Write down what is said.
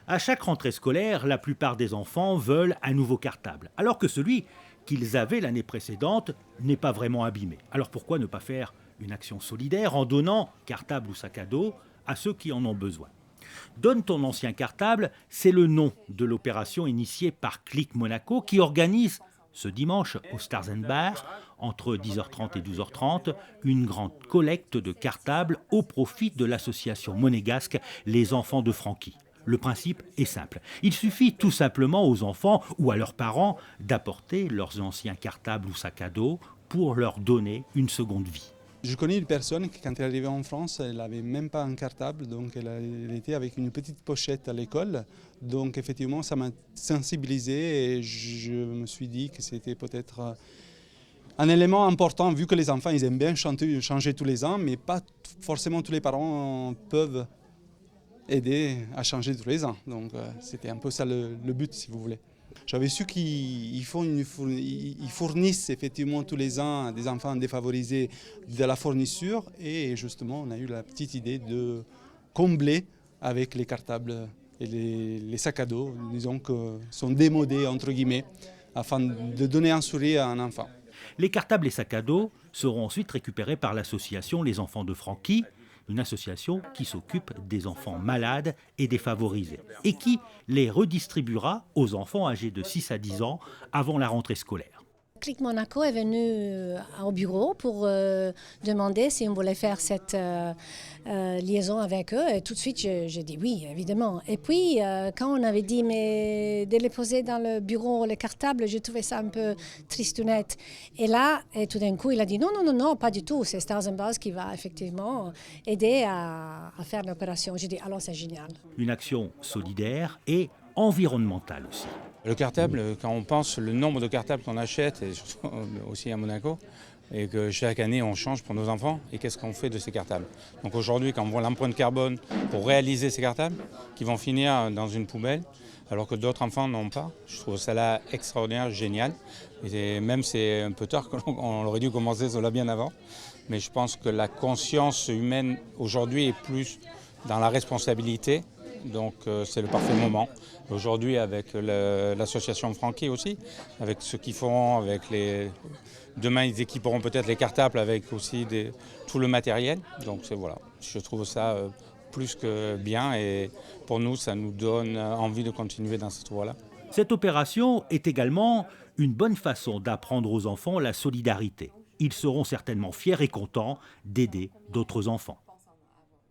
À chaque rentrée scolaire, la plupart des enfants veulent un nouveau cartable, alors que celui qu'ils avaient l'année précédente n'est pas vraiment abîmé. Alors pourquoi ne pas faire une action solidaire en donnant cartable ou sac à dos à ceux qui en ont besoin? Donne ton ancien cartable, c'est le nom de l'opération initiée par Click Monaco qui organise ce dimanche au Stars and Bar, entre 10h30 et 12h30, une grande collecte de cartables au profit de l'association monégasque Les Enfants de Francky. Le principe est simple. Il suffit tout simplement aux enfants ou à leurs parents d'apporter leurs anciens cartables ou sacs à dos pour leur donner une seconde vie. Je connais une personne qui, quand elle est arrivée en France, elle n'avait même pas un cartable, donc elle était avec une petite pochette à l'école. Donc effectivement, ça m'a sensibilisé et je me suis dit que c'était peut-être un élément important, vu que les enfants ils aiment bien changer tous les ans, mais pas forcément tous les parents peuvent aider à changer tous les ans. Donc c'était un peu ça le but, si vous voulez. J'avais su qu'ils fournissent effectivement tous les ans à des enfants défavorisés de la fourniture et justement on a eu la petite idée de combler avec les cartables et les sacs à dos, disons que sont démodés entre guillemets, afin de donner un sourire à un enfant. Les cartables et sacs à dos seront ensuite récupérés par l'association Les Enfants de Francky, une association qui s'occupe des enfants malades et défavorisés, et qui les redistribuera aux enfants âgés de 6 à 10 ans avant la rentrée scolaire. Click Monaco est venu au bureau pour demander si on voulait faire cette liaison avec eux. Et tout de suite, j'ai dit oui, évidemment. Et puis, quand on avait dit mais de les poser dans le bureau, les cartables, j'ai trouvé ça un peu tristounette. Et là, et tout d'un coup, il a dit non, pas du tout. C'est Stars and Bars qui va effectivement aider à faire l'opération. J'ai dit alors c'est génial. Une action solidaire et environnementale aussi. Le cartable, quand on pense le nombre de cartables qu'on achète, et surtout aussi à Monaco, et que chaque année on change pour nos enfants, et qu'est-ce qu'on fait de ces cartables? Donc aujourd'hui, quand on voit l'empreinte carbone pour réaliser ces cartables, qui vont finir dans une poubelle, alors que d'autres enfants n'ont pas, je trouve ça là extraordinaire, génial. Et même c'est un peu tard, on aurait dû commencer cela bien avant, mais je pense que la conscience humaine aujourd'hui est plus dans la responsabilité. Donc c'est le parfait moment. Aujourd'hui avec l'association Francky aussi, avec ce qu'ils font, demain ils équiperont peut-être les cartables avec aussi tout le matériel. Donc voilà, je trouve ça plus que bien et pour nous ça nous donne envie de continuer dans cette voie-là. Cette opération est également une bonne façon d'apprendre aux enfants la solidarité. Ils seront certainement fiers et contents d'aider d'autres enfants.